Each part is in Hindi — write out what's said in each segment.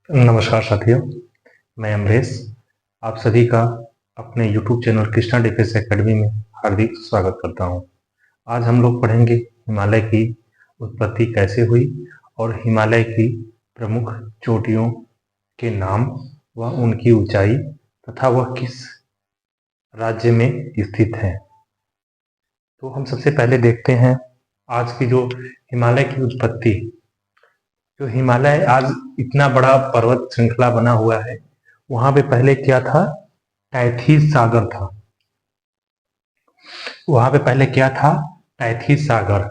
नमस्कार साथियों, मैं अमरेश आप सभी का अपने YouTube channel Krishna defence academy में हार्दिक स्वागत करता हूं। आज हम लोग पढ़ेंगे हिमालय की उत्पत्ति कैसे हुई और हिमालय की प्रमुख चोटियों के नाम व उनकी ऊंचाई तथा वह किस राज्य में स्थित है। तो हम सबसे पहले देखते हैं आज की जो हिमालय की उत्पत्ति। जो हिमालय आज इतना बड़ा पर्वत श्रृंखला बना हुआ है, वहां पे पहले क्या था? टैथिस सागर था। वहां पे पहले क्या था? टैथिस सागर।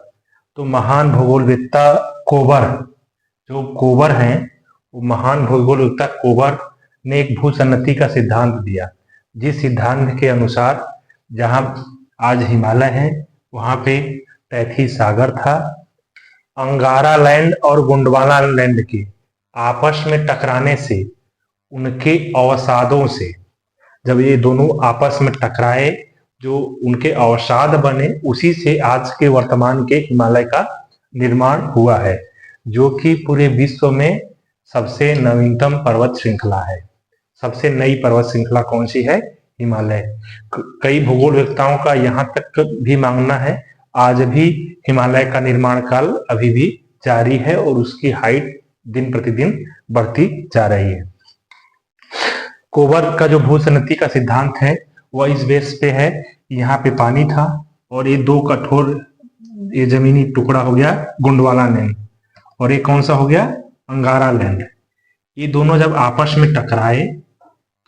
तो महान भूगोलवेत्ता कोबर, जो कोबर हैं, वो महान भूगोलवेत्ता कोबर ने एक भूसन्नति का सिद्धांत दिया, जिस सिद्धांत के अनुसार जहां आज हिमालय है वहां पे टैथिस सागर था। अंगारा लैंड और गोंडवाना लैंड के आपस में टकराने से, उनके अवसादों से, जब ये दोनों आपस में टकराए, जो उनके अवसाद बने, उसी से आज के वर्तमान के हिमालय का निर्माण हुआ है, जो कि पूरे विश्व में सबसे नवीनतम पर्वत श्रृंखला है। सबसे नई पर्वत श्रृंखला कौन सी है? हिमालय। कई भूगोलवेत्ताओं का यहाँ तक भी मानना है, आज भी हिमालय का निर्माण काल अभी भी जारी है और उसकी हाइट दिन प्रतिदिन बढ़ती जा रही है। कोबर का जो भूसन्नति का सिद्धांत है वह इस बेस पे है, यहाँ पे पानी था और ये दो कठोर, ये जमीनी टुकड़ा हो गया गोंडवाना लैंड, और ये कौन सा हो गया? अंगारा लैंड। ये दोनों जब आपस में टकराए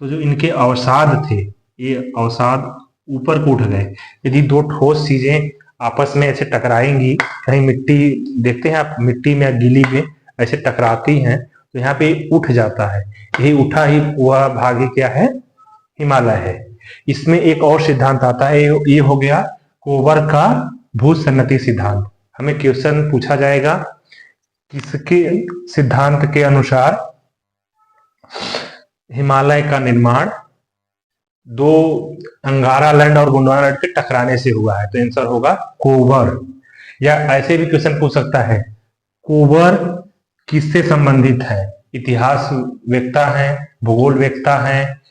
तो जो इनके अवसाद थे, ये अवसाद ऊपर को उठ गए। यदि दो ठोस चीजें आपस में ऐसे टकराएंगी, कहीं मिट्टी देखते हैं आप, मिट्टी में गीली में ऐसे टकराती हैं, तो यहाँ पे उठ जाता है। यही उठा ही हुआ भाग ही क्या है? हिमालय है। इसमें एक और सिद्धांत आता है, ये हो गया कोबर का भूसन्नति सिद्धांत। हमें क्वेश्चन पूछा जाएगा, किसके सिद्धांत के अनुसार हिमालय का निर्माण दो अंगारा लैंड और गोंडवाना लैंड के टकराने से हुआ है? तो आंसर होगा कोबर। या ऐसे भी क्वेश्चन पूछ सकता है, कोबर किससे संबंधित है? इतिहास वेत्ता है, भूगोल वेत्ता है,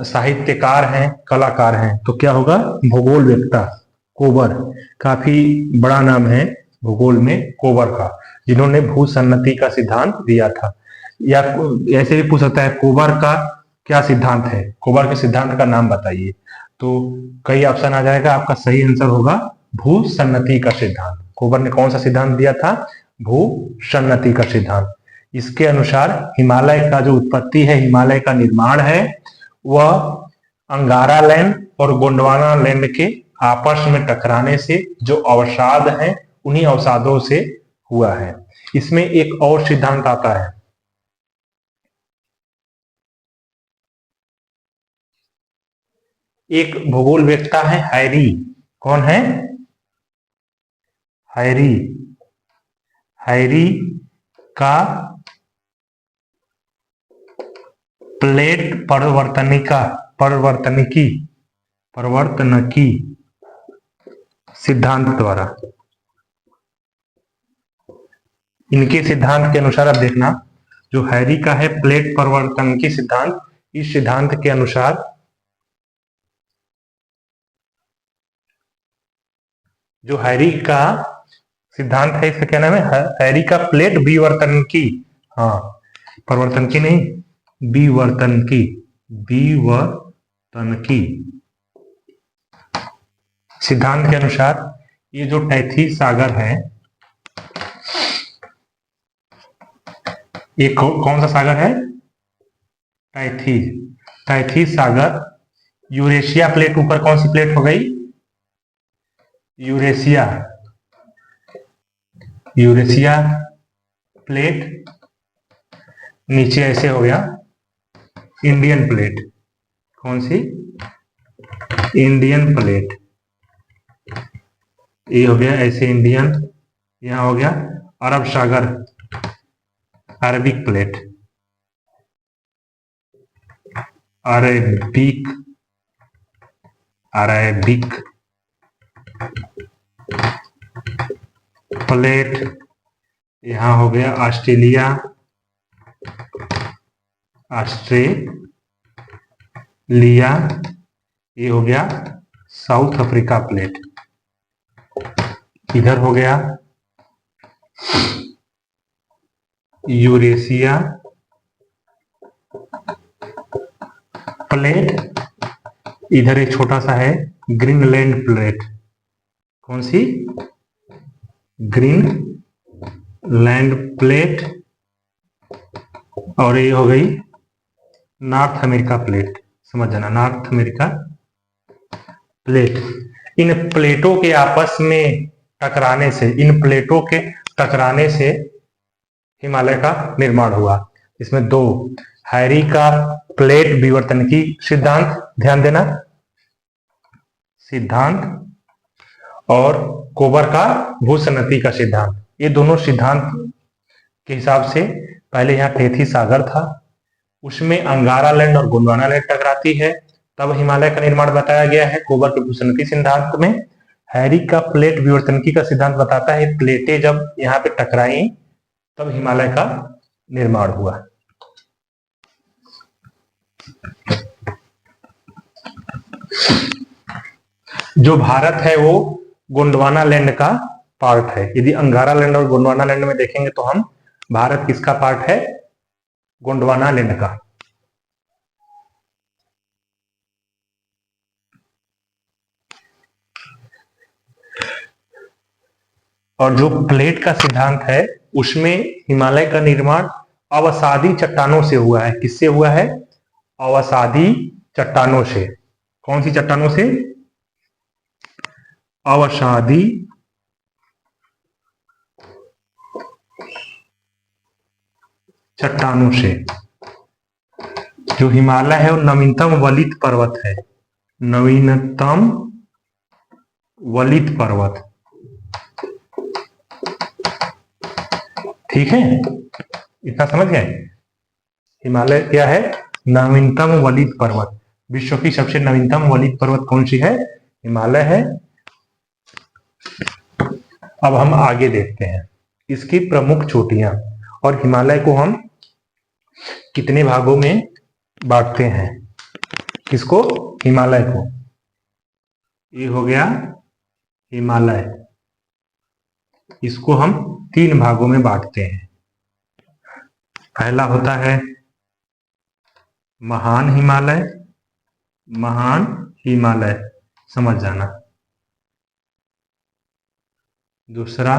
साहित्यकार हैं, कलाकार हैं? तो क्या होगा? भूगोल वेत्ता कोबर। काफी बड़ा नाम है भूगोल में कोबर का, जिन्होंने भूसन्नति का सिद्धांत दिया था। या ऐसे भी पूछ सकता है, कोबर का क्या सिद्धांत है? कोबर के सिद्धांत का नाम बताइए। तो कई ऑप्शन आ जाएगा, आपका सही आंसर होगा भूसन्नति का सिद्धांत। कोबर ने कौन सा सिद्धांत दिया था? भूसन्नति का सिद्धांत। इसके अनुसार हिमालय का जो उत्पत्ति है, हिमालय का निर्माण है, वह अंगारा लैंड और गोंडवाना लैंड के आपस में टकराने से जो अवसाद हैं, उन्हीं अवसादों से हुआ है। इसमें एक और सिद्धांत आता है, एक भूगोल वेत्ता है हैरी। कौन है? हैरी। हैरी का प्लेट परिवर्तनकी सिद्धांत द्वारा, इनके सिद्धांत के अनुसार, अब देखना, जो हैरी का है प्लेट परिवर्तनकी सिद्धांत, इस सिद्धांत के अनुसार जो हैरी का सिद्धांत है, इसका क्या नाम है? हैरी का प्लेट विवर्तनकी, हाँ परिवर्तनकी नहीं, विवर्तनकी, विवर्तनकी सिद्धांत के अनुसार ये जो टैथिस सागर है, ये कौन सा सागर है? टैथिस सागर। यूरेशिया प्लेट ऊपर कौन सी प्लेट हो गई? यूरेशिया प्लेट, नीचे ऐसे हो गया इंडियन प्लेट। कौन सी? Indian plate. ये हो गया ऐसे इंडियन, यहां हो गया अरब सागर, अरबिक प्लेट, अरेबिक प्लेट। यहां हो गया ऑस्ट्रेलिया, ऑस्ट्रेलिया, ये हो गया साउथ अफ्रीका प्लेट। इधर हो गया यूरेशिया प्लेट। इधर एक छोटा सा है ग्रीनलैंड प्लेट। कौन सी? Greenland plate. और ये हो गई नॉर्थ अमेरिका प्लेट। समझ जाना, नॉर्थ अमेरिका प्लेट। इन प्लेटों के आपस में टकराने से, इन प्लेटों के टकराने से हिमालय का निर्माण हुआ। इसमें दो, हैरी का प्लेट विवर्तन की सिद्धांत, ध्यान देना, सिद्धांत, और कोबर का भूसन्नति का सिद्धांत। ये दोनों सिद्धांत के हिसाब से पहले यहाँ टेथी सागर था, उसमें अंगारा लैंड और गोंडवाना लैंड टकराती है, तब हिमालय का निर्माण बताया गया है कोबर के भूसन्नति सिद्धांत में। हैरी का प्लेट विवर्तनकी का सिद्धांत बताता है प्लेटें जब यहाँ पे टकराई तब हिमालय का निर्माण हुआ। जो भारत है वो गोंडवाना लैंड का पार्ट है। यदि अंगारा लैंड और गोंडवाना लैंड में देखेंगे तो हम भारत किसका पार्ट है? गोंडवाना लैंड का। और जो प्लेट का सिद्धांत है उसमें हिमालय का निर्माण अवसादी चट्टानों से हुआ है। किससे हुआ है? अवसादी चट्टानों से। कौन सी चट्टानों से? अवसादी चट्टानों से। जो हिमालय है वो नवीनतम वलित पर्वत है, नवीनतम वलित पर्वत। ठीक है, इतना समझ गए? हिमालय क्या है? नवीनतम वलित पर्वत। विश्व की सबसे नवीनतम वलित पर्वत कौन सी है? हिमालय है। अब हम आगे देखते हैं इसकी प्रमुख चोटियां, और हिमालय को हम कितने भागों में बांटते हैं। किसको? हिमालय को। ये हो गया हिमालय, इसको हम 3 भागों में बांटते हैं। पहला होता है महान हिमालय, महान हिमालय, समझ जाना। दूसरा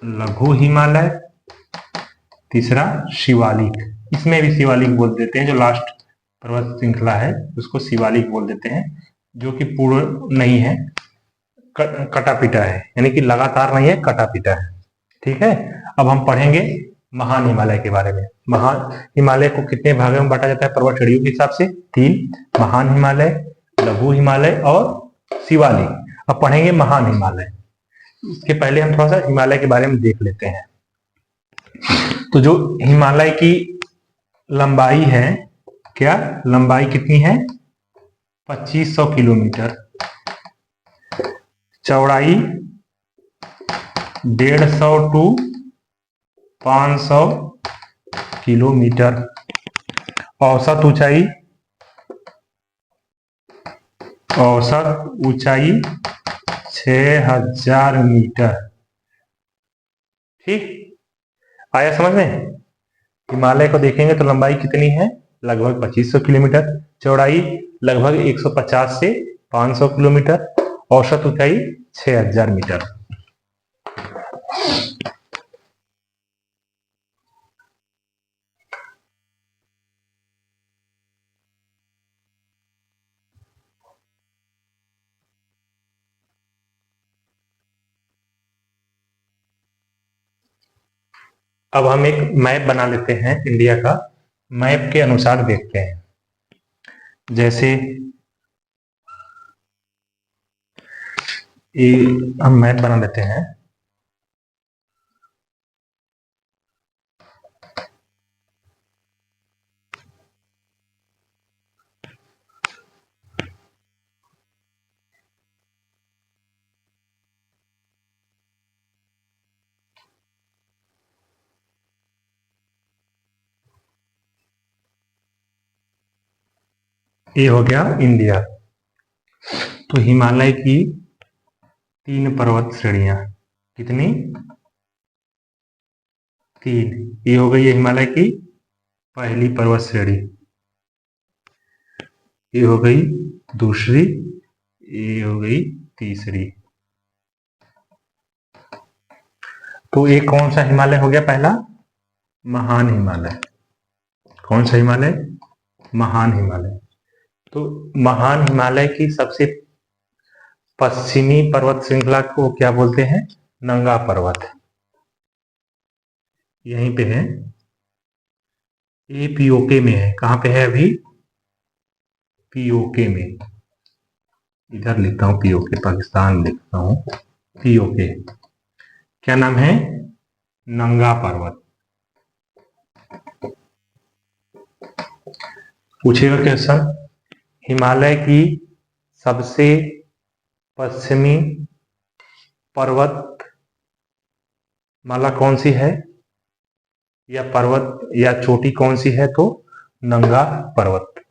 लघु हिमालय, तीसरा शिवालिक। इसमें भी शिवालिक बोल देते हैं, जो लास्ट पर्वत श्रृंखला है उसको शिवालिक बोल देते हैं, जो कि पूर्ण नहीं है, कटा पिटा है, यानी कि लगातार नहीं है, कटा पिटा है। ठीक है, अब हम पढ़ेंगे महान हिमालय के बारे में। महान हिमालय को कितने भागों में बांटा जाता है पर्वत श्रेणियों के हिसाब से? 3, महान हिमालय, लघु हिमालय और शिवालिक। अब पढ़ेंगे महान हिमालय। इसके पहले हम थोड़ा सा हिमालय के बारे में देख लेते हैं। तो जो हिमालय की लंबाई है, क्या लंबाई कितनी है? 2500 किलोमीटर, चौड़ाई 150 टू 500 किलोमीटर, औसत ऊंचाई 6000 मीटर। ठीक, आया समझ में? हिमालय को देखेंगे तो लंबाई कितनी है? लगभग 2500 किलोमीटर, चौड़ाई लगभग 150 से 500 किलोमीटर, औसत ऊंचाई 6000 मीटर। अब हम एक मैप बना लेते हैं इंडिया का। मैप के अनुसार देखते हैं, जैसे ये हम मैप बना लेते हैं। ये हो गया इंडिया। तो हिमालय की 3 पर्वत श्रेणियां, कितनी? 3। ये हो गई है हिमालय की पहली पर्वत श्रेणी, ये हो गई दूसरी, ये हो गई तीसरी। तो ये कौन सा हिमालय हो गया? पहला महान हिमालय। कौन सा हिमालय? महान हिमालय। तो महान हिमालय की सबसे पश्चिमी पर्वत श्रृंखला को क्या बोलते हैं? नंगा पर्वत। यहीं पे है, ये पीओके में है। कहां पे है अभी? पीओके में। इधर लिखता हूं पीओके, पाकिस्तान लिखता हूं पीओके। क्या नाम है? नंगा पर्वत। पूछेगा क्वेश्चन, हिमालय की सबसे पश्चिमी पर्वत माला कौन सी है, या पर्वत या चोटी कौन सी है? तो नंगा पर्वत।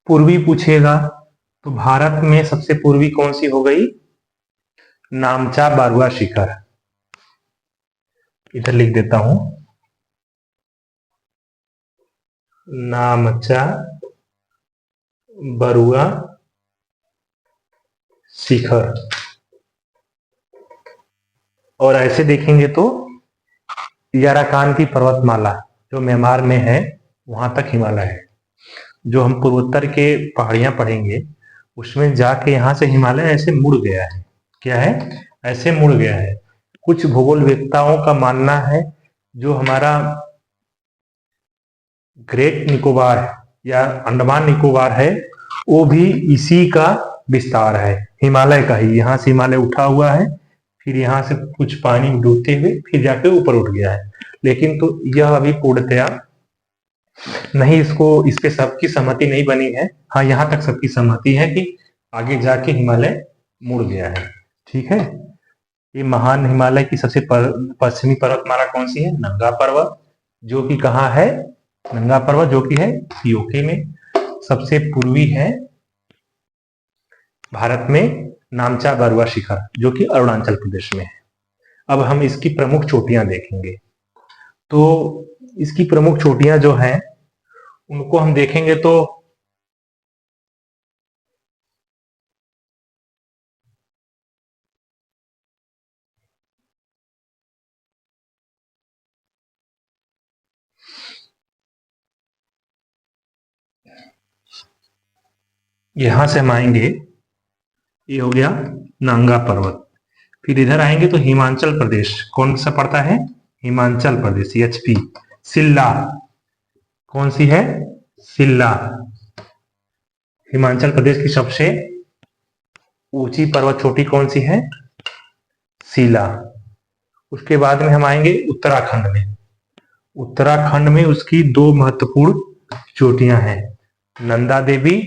पूर्वी पूछेगा तो भारत में सबसे पूर्वी कौन सी हो गई? नामचा बारुआ शिखर। इधर लिख देता हूं, नामचा बरुआ शिखर। और ऐसे देखेंगे तो याराकान की पर्वतमाला जो म्यांमार में है, वहां तक हिमालय है। जो हम पूर्वोत्तर के पहाड़ियां पढ़ेंगे उसमें जाके यहां से हिमालय ऐसे मुड़ गया है। क्या है? ऐसे मुड़ गया है। कुछ भूगोलवेत्ताओं का मानना है जो हमारा ग्रेट निकोबार या अंडमान निकोबार है, वो भी इसी का विस्तार है, हिमालय का ही। यहाँ से हिमालय उठा हुआ है, फिर यहाँ से कुछ पानी में डूबते हुए फिर जाके ऊपर उठ गया है। लेकिन तो यह अभी पूर्णतया नहीं, इस पे सबकी सहमति नहीं बनी है। हाँ, यहाँ तक सबकी सहमति है कि आगे जाके हिमालय मुड़ गया है। ठीक है। ये महान हिमालय की सबसे पश्चिमी पर्वतमाला कौन सी है? नंगा पर्वत, जो कि कहाँ है? नंगा पर्वत जो कि है पीओके में। सबसे पूर्वी है भारत में नामचा बरुआ शिखर, जो कि अरुणाचल प्रदेश में है। अब हम इसकी प्रमुख चोटियां देखेंगे। तो इसकी प्रमुख चोटियां जो हैं उनको हम देखेंगे तो यहां से हम आएंगे, ये हो गया नांगा पर्वत। फिर इधर आएंगे तो हिमाचल प्रदेश कौन सा पड़ता है? हिमाचल प्रदेश, एचपी। सिल्ला कौन सी है? सिल्ला। हिमाचल प्रदेश की सबसे ऊंची पर्वत चोटी कौन सी है? सीला। उसके बाद में हम आएंगे उत्तराखंड में। उत्तराखंड में उसकी 2 महत्वपूर्ण चोटियां हैं, नंदा देवी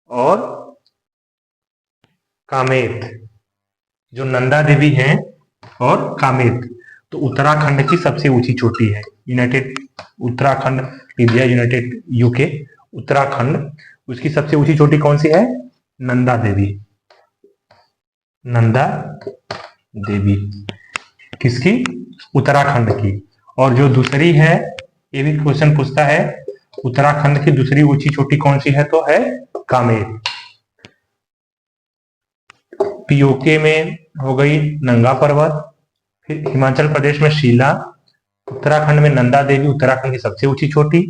और कामेत। जो नंदा देवी है और कामेत, तो उत्तराखंड की सबसे ऊंची चोटी है। United Uttarakhand, India, United UK, Uttarakhand, उसकी सबसे ऊंची चोटी कौन सी है? नंदा देवी। नंदा देवी किसकी? उत्तराखंड की। और जो दूसरी है, ये भी क्वेश्चन पूछता है, उत्तराखंड की दूसरी ऊंची चोटी कौन सी है? तो है कामेत। पीओके में हो गई नंगा पर्वत, फिर हिमाचल प्रदेश में शीला, उत्तराखंड में नंदा देवी, उत्तराखंड की सबसे ऊंची चोटी।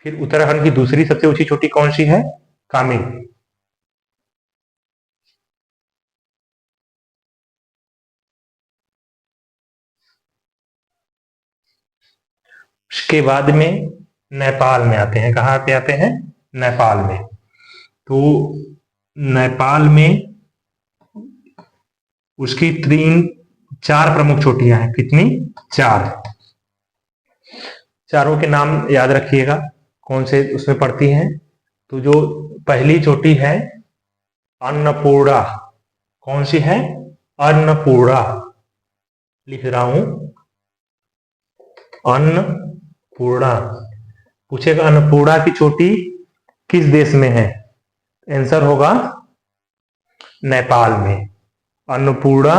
फिर उत्तराखंड की दूसरी सबसे ऊंची चोटी कौन सी है? कामेत। उसके बाद में नेपाल में आते हैं। कहाँ पे आते हैं? नेपाल में। तो नेपाल में उसकी 4 प्रमुख चोटियां हैं। कितनी? 4। चारों के नाम याद रखिएगा कौन से उसमें पड़ती हैं। तो जो पहली चोटी है अन्नपूर्णा, कौन सी है? अन्नपूर्णा। लिख रहा हूं, अन्नपूर्णा। पूछेगा अन्नपूर्णा की चोटी किस देश में है? आंसर होगा नेपाल में। अन्नपूर्णा,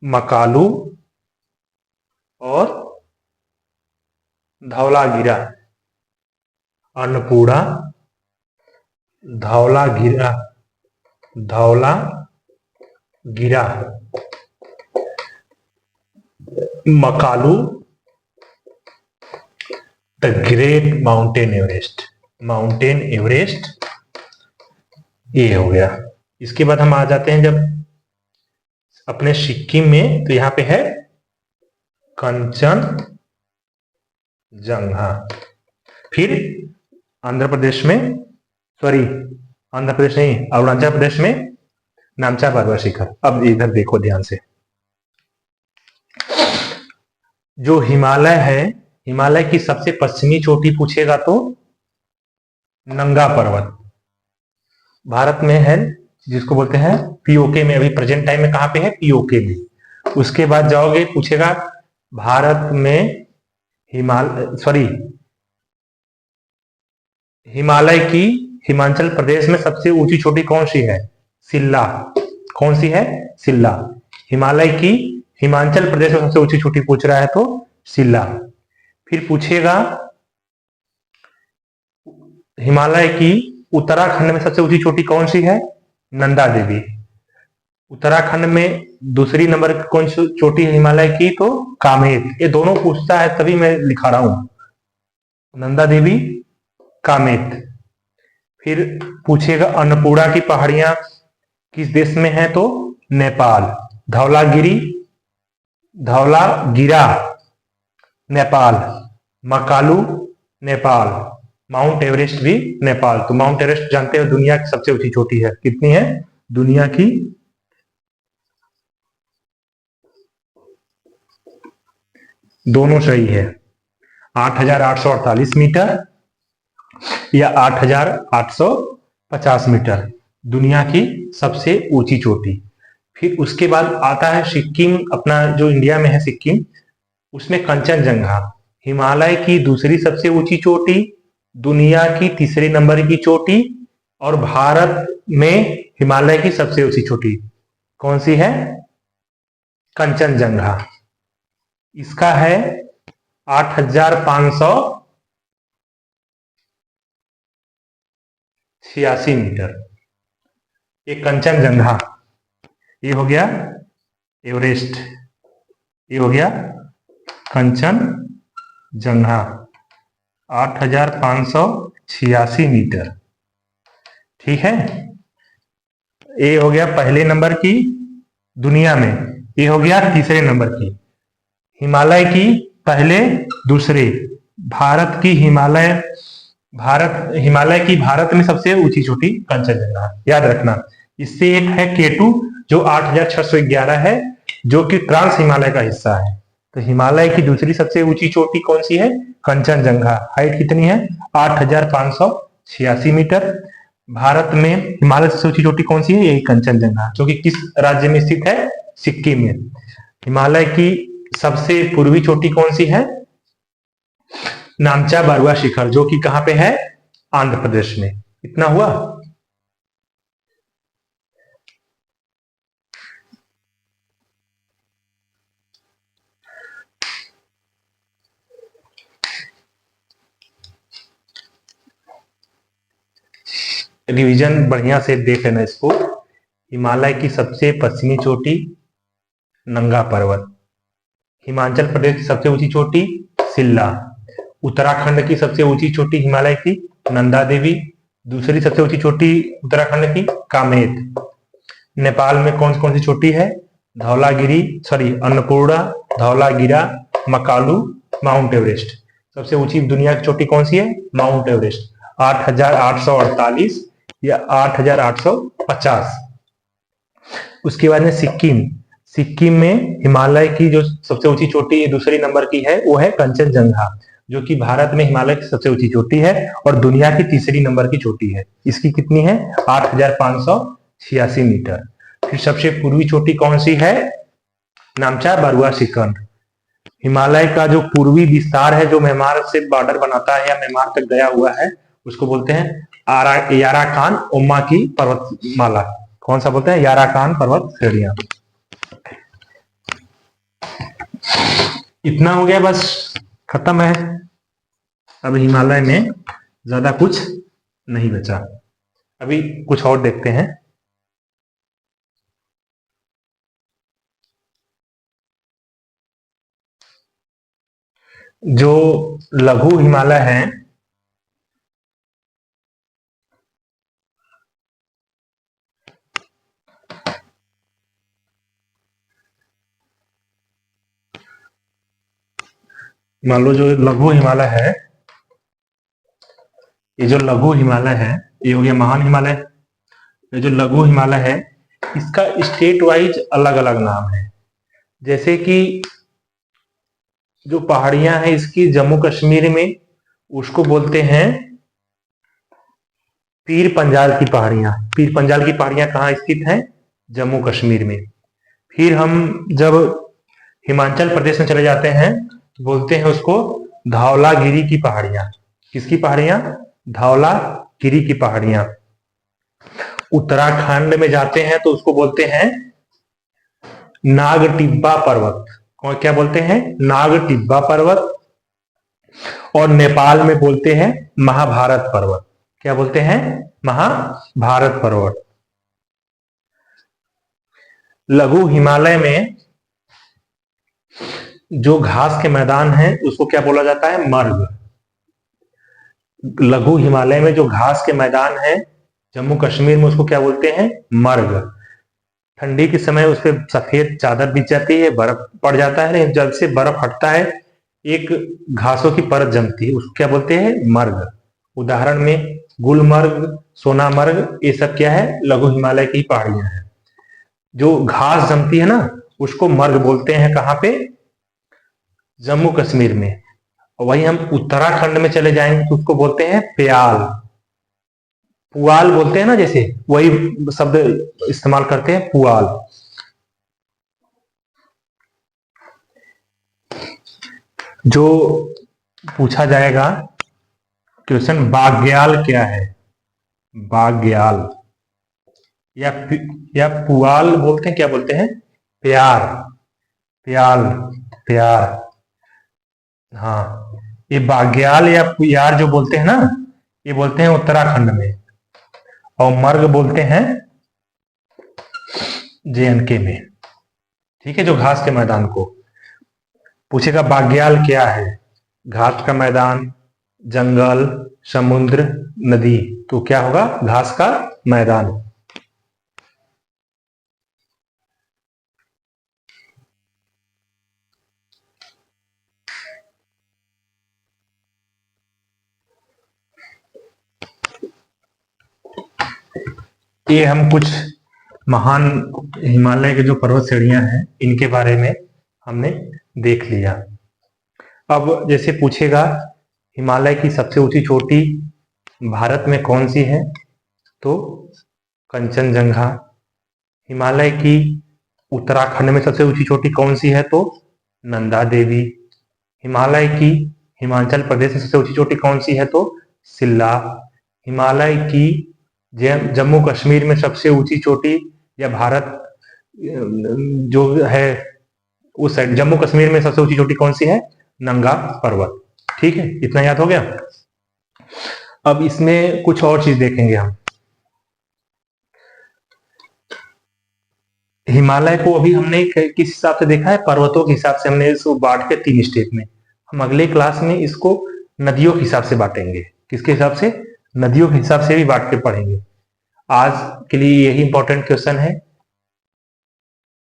मकालू और Dhaulagiri. Annapurna, Dhaulagiri, Dhaulagiri, Makalu, the great mountain Everest. Mountain Everest ये हो गया। इसके बाद हम आ जाते हैं जब अपने सिक्किम में, तो यहां पे है कंचनजंगा। फिर आंध्र प्रदेश में, सॉरी आंध्र प्रदेश नहीं, अरुणाचल प्रदेश में नामचा बारवा शिखर। अब इधर देखो ध्यान से, जो हिमालय है, हिमालय की सबसे पश्चिमी चोटी पूछेगा तो नंगा पर्वत भारत में है, जिसको बोलते हैं पीओके में। अभी प्रेजेंट टाइम में कहां पे है? पीओके में। उसके बाद जाओगे, पूछेगा भारत में हिमालय की हिमाचल प्रदेश में सबसे ऊंची चोटी कौन सी है? सिल्ला। कौन सी है? सिल्ला। हिमालय की हिमाचल प्रदेश में सबसे ऊंची चोटी पूछ रहा है तो सिल्ला। फिर पूछेगा हिमालय की उत्तराखंड में सबसे ऊंची चोटी कौन सी है? नंदा देवी। उत्तराखंड में दूसरी नंबर कौन सी चोटी है हिमालय की? तो कामेत। ये दोनों पूछता है तभी मैं लिखा रहा हूं, नंदा देवी, कामेत। फिर पूछेगा अन्नपूर्णा की पहाड़ियां किस देश में है? तो नेपाल। धौलागिरा नेपाल, मकालू नेपाल, माउंट एवरेस्ट भी नेपाल। तो माउंट एवरेस्ट जानते हो दुनिया की सबसे ऊंची चोटी है। कितनी है? दुनिया की दोनों सही है, 8,848 मीटर या 8,850 मीटर, दुनिया की सबसे ऊंची चोटी। फिर उसके बाद आता है सिक्किम, अपना जो इंडिया में है सिक्किम, उसमें कंचनजंगा, हिमालय की दूसरी सबसे ऊंची चोटी, दुनिया की तीसरे नंबर की चोटी, और भारत में हिमालय की सबसे ऊंची चोटी कौन सी है? कंचनजंगा। इसका है 8,586 मीटर। ये कंचनजंगा, ये हो गया एवरेस्ट, ये हो गया कंचनजंगा, 8,586 मीटर। ठीक है, ये हो गया पहले नंबर की दुनिया में, ये हो गया तीसरे नंबर की। हिमालय की पहले दूसरे, भारत की भारत में सबसे ऊंची चोटी कंचनजंगा, याद रखना। इससे एक है K2 जो 8,611 है, जो कि ट्रांस हिमालय का हिस्सा है। तो हिमालय की दूसरी सबसे ऊंची चोटी कौन सी है? कंचनजंगा। हाइट कितनी है? 8,586 मीटर। भारत में हिमालय सबसे ऊंची चोटी कौन सी है? यही कंचनजंगा, जो कि किस राज्य में स्थित है? सिक्किम में। हिमालय की सबसे पूर्वी चोटी कौन सी है? नामचा बारवा शिखर, जो कि कहां पे है? आंध्र प्रदेश में। इतना हुआ। रिवीजन बढ़िया से देख लेना इसको। हिमालय की सबसे पश्चिमी चोटी नंगा पर्वत, हिमाचल प्रदेश की सबसे ऊंची चोटी सिल्ला, उत्तराखंड की सबसे ऊंची चोटी हिमालय की नंदा देवी, दूसरी सबसे ऊंची चोटी उत्तराखंड की कामेत। नेपाल में कौन कौन सी चोटी है? Annapurna, Dhaulagiri, Makalu, mount Everest. सबसे ऊंची दुनिया की चोटी कौन सी है? माउंट एवरेस्ट, 8,848 या 8,850। उसके बाद में सिक्किम में हिमालय की जो सबसे ऊंची चोटी दूसरी नंबर की है वो है कंचनजंगा, जो कि भारत में हिमालय की सबसे ऊंची चोटी है और दुनिया की तीसरी नंबर की चोटी है। इसकी कितनी है? 8,586 मीटर। फिर सबसे पूर्वी चोटी कौन सी है? नामचा बारवा शिखर, हिमालय का जो पूर्वी विस्तार है, जो म्यांमार से बॉर्डर बनाता है या म्यांमार तक गया हुआ है, उसको बोलते हैं याराकान ओमा की पर्वतमाला। कौन सा बोलते हैं? याराकान पर्वत श्रेणियां। इतना हो गया, बस खत्म है। अब हिमालय में ज्यादा कुछ नहीं बचा। अभी कुछ और देखते हैं। जो लघु हिमालय है, मान लो जो लघु हिमालय है, ये जो लघु हिमालय है, ये हो गया महान हिमालय। ये जो लघु हिमालय है, इसका स्टेट वाइज अलग अलग नाम है। जैसे कि जो पहाड़ियां हैं इसकी जम्मू कश्मीर में, उसको बोलते हैं पीर पंजाल की पहाड़ियां। पीर पंजाल की पहाड़ियां कहाँ स्थित हैं? जम्मू कश्मीर में। फिर हम जब हिमाचल प्रदेश में चले जाते हैं तो बोलते हैं उसको धौलागिरी की पहाड़ियां। किसकी पहाड़ियां? धौलागिरी की पहाड़ियां। उत्तराखंड में जाते हैं तो उसको बोलते हैं नाग टिब्बा पर्वत। और क्या बोलते हैं? नाग टिब्बा पर्वत। और नेपाल में बोलते हैं महाभारत पर्वत। क्या बोलते हैं? महाभारत पर्वत। लघु हिमालय में जो घास के मैदान है उसको क्या बोला जाता है? मर्ग। लघु हिमालय में जो घास के मैदान है जम्मू कश्मीर में, उसको क्या बोलते हैं? मर्ग। ठंडी के समय उस पर सफेद चादर बिछ जाती है, बर्फ पड़ जाता है, लेकिन जब से बर्फ हटता है एक घासों की परत जमती है, उसको क्या बोलते हैं? मर्ग। उदाहरण में गुलमर्ग, सोनामर्ग, ये सब क्या है? लघु हिमालय की पहाड़ियां हैं। जो घास जमती है ना, उसको मर्ग बोलते हैं। कहाँ पे? जम्मू कश्मीर में। और वही हम उत्तराखंड में चले जाएंगे तो उसको बोलते हैं प्याल। पुआल बोलते हैं ना, जैसे वही शब्द इस्तेमाल करते हैं, पुआल। जो पूछा जाएगा क्वेश्चन, बाग्याल क्या है? बाग्याल या पुआल बोलते हैं, क्या बोलते हैं? प्यार। प्याल, प्यार। हाँ, ये बाग्याल या पुयार जो बोलते हैं ना, ये बोलते हैं उत्तराखंड में। और मर्ग बोलते हैं JNK में। ठीक है, जो घास के मैदान को पूछेगा बाग्याल क्या है? घास का मैदान, जंगल, समुद्र, नदी, तो क्या होगा? घास का मैदान। ये हम कुछ महान हिमालय के जो पर्वत श्रेणियां हैं इनके बारे में हमने देख लिया। अब जैसे पूछेगा हिमालय की सबसे ऊंची चोटी भारत में कौन सी है, तो कंचनजंगा। हिमालय की उत्तराखंड में सबसे ऊंची चोटी कौन सी है, तो नंदा देवी। हिमालय की हिमाचल प्रदेश में सबसे ऊंची चोटी कौन सी है, तो सिल्ला। हिमालय की जम्मू कश्मीर में सबसे ऊंची चोटी, या भारत जो है उस साइड जम्मू कश्मीर में सबसे ऊंची चोटी कौन सी है? नंगा पर्वत। ठीक है, इतना याद हो गया। अब इसमें कुछ और चीज देखेंगे हम। हिमालय को अभी हमने किस हिसाब से देखा है? पर्वतों के हिसाब से हमने इसको बांट के 3 स्टेप में। हम अगले क्लास में इसको नदियों के हिसाब से बांटेंगे। किसके हिसाब से? नदियों के हिसाब से भी बांट के पढ़ेंगे। आज के लिए यही इंपॉर्टेंट क्वेश्चन है।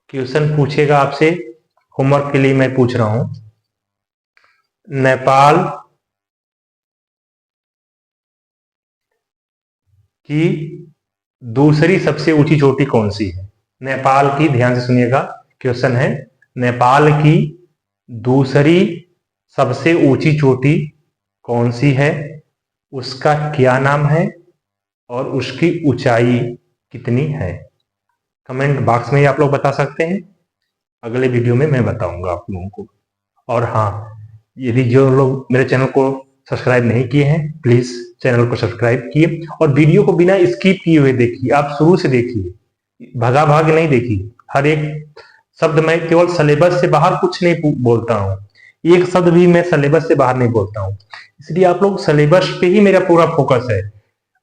क्वेश्चन पूछेगा आपसे, होमवर्क के लिए मैं पूछ रहा हूं, नेपाल की दूसरी सबसे ऊंची चोटी कौन सी है? नेपाल की, ध्यान से सुनिएगा, क्वेश्चन है नेपाल की दूसरी सबसे ऊंची चोटी कौन सी है, उसका क्या नाम है और उसकी ऊंचाई कितनी है? कमेंट बॉक्स में ही आप लोग बता सकते हैं। अगले वीडियो में मैं बताऊंगा आप लोगों को। और हाँ, यदि जो लोग मेरे चैनल को सब्सक्राइब नहीं किए हैं, प्लीज चैनल को सब्सक्राइब किए और वीडियो को बिना स्किप किए हुए देखिए। आप शुरू से देखिए, भगा भाग नहीं देखिए। हर एक शब्द मैं केवल सिलेबस से बाहर कुछ नहीं बोलता हूँ, एक शब्द भी मैं सिलेबस से बाहर नहीं बोलता हूँ। इसलिए आप लोग सिलेबस पे ही मेरा पूरा फोकस है।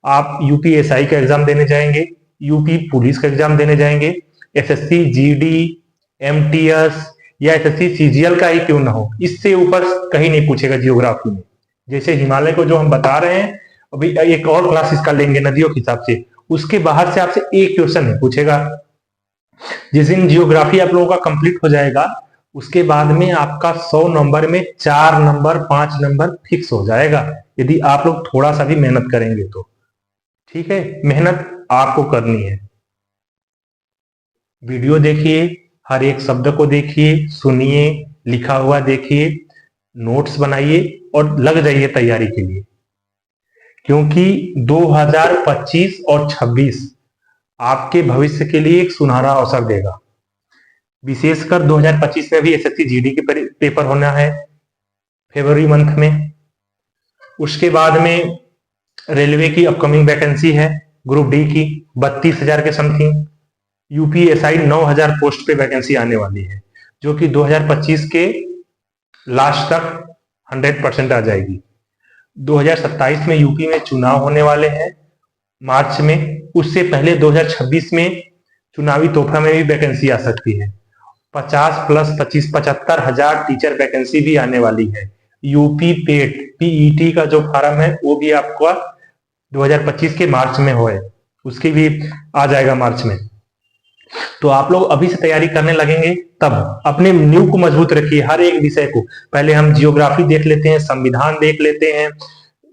आप यूपीएसआई का एग्जाम देने जाएंगे, यूपी पुलिस का एग्जाम देने जाएंगे, एसएससी जीडी एमटीएस या एसएससी सीजीएल का ही क्यों ना हो, इससे ऊपर कहीं नहीं पूछेगा जियोग्राफी में। जैसे हिमालय को जो हम बता रहे हैं, अभी एक और क्लास इसका लेंगे नदियों के हिसाब से, उसके बाहर से आपसे एक क्वेश्चन नहीं पूछेगा। जिस दिन जियोग्राफी आप लोगों का कंप्लीट हो जाएगा, उसके बाद में आपका 100 नंबर में 4 नंबर 5 नंबर फिक्स हो जाएगा, यदि आप लोग थोड़ा सा भी मेहनत करेंगे तो। ठीक है, मेहनत आपको करनी है। वीडियो देखिए, हर एक शब्द को देखिए, सुनिए, लिखा हुआ देखिए, नोट्स बनाइए और लग जाइए तैयारी के लिए, क्योंकि 2025 और 26 आपके भविष्य के लिए एक सुनहरा अवसर देगा। विशेषकर 2025 में भी एसएससी जीडी के पेपर होना है फरवरी मंथ में। उसके बाद में रेलवे की अपकमिंग वैकेंसी है ग्रुप डी की 32,000 के समथिंग। यूपीएसआई 9,000 पोस्ट पे वैकेंसी आने वाली है, जो कि 2025 के लास्ट तक 100% आ जाएगी। 2027 में यूपी में चुनाव होने वाले हैं मार्च में, उससे पहले 2026 में चुनावी तोहफा में भी वैकेंसी आ सकती है। 50 प्लस 25 75,000 टीचर वैकेंसी भी आने वाली है। यूपी पेट पीईटी का जो फार्म है वो भी आपका 2025 के मार्च में होए, उसकी भी आ जाएगा मार्च में। तो आप लोग अभी से तैयारी करने लगेंगे, तब अपने नींव को मजबूत रखिए। हर एक विषय को पहले हम जियोग्राफी देख लेते हैं, संविधान देख लेते हैं,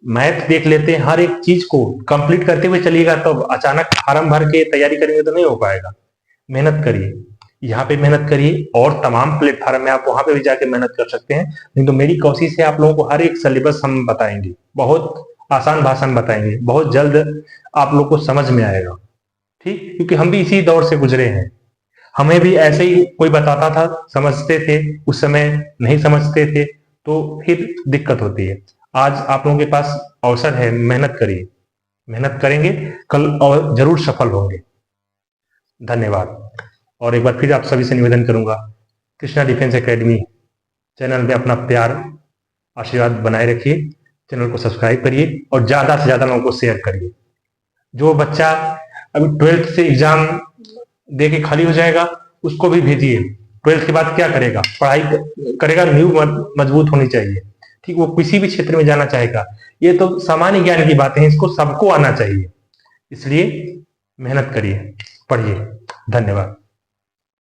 मैथ देख लेते हैं, हर एक चीज को कंप्लीट करते हुए चलिएगा, तब अचानक फार्म भर के तैयारी करेंगे तो नहीं हो पाएगा। मेहनत करिए, यहाँ पे मेहनत करिए और तमाम प्लेटफॉर्म में आप वहां पे भी जाके मेहनत कर सकते हैं। नहीं तो मेरी कोशिश है आप लोगों को हर एक सिलेबस हम बताएंगे, बहुत आसान भाषा में बताएंगे, बहुत जल्द आप लोग को समझ में आएगा। ठीक, क्योंकि हम भी इसी दौर से गुजरे हैं, हमें भी ऐसे ही कोई बताता था, समझते थे, उस समय नहीं समझते थे तो फिर दिक्कत होती है। आज आप लोगों के पास अवसर है, मेहनत करिए, मेहनत करेंगे कल और जरूर सफल होंगे। धन्यवाद। और एक बार फिर आप सभी से निवेदन करूंगा, कृष्णा डिफेंस एकेडमी चैनल में अपना प्यार आशीर्वाद बनाए रखिए, चैनल को सब्सक्राइब करिए और ज्यादा से ज्यादा लोगों को शेयर करिए। जो बच्चा अभी 12th से एग्जाम दे के खाली हो जाएगा उसको भी भेजिए। 12th के बाद क्या करेगा, पढ़ाई करेगा, नींव मजबूत होनी चाहिए। ठीक, वो किसी भी क्षेत्र में जाना चाहेगा, ये तो सामान्य ज्ञान की बातें हैं, इसको सबको आना चाहिए। इसलिए मेहनत करिए, पढ़िए। धन्यवाद।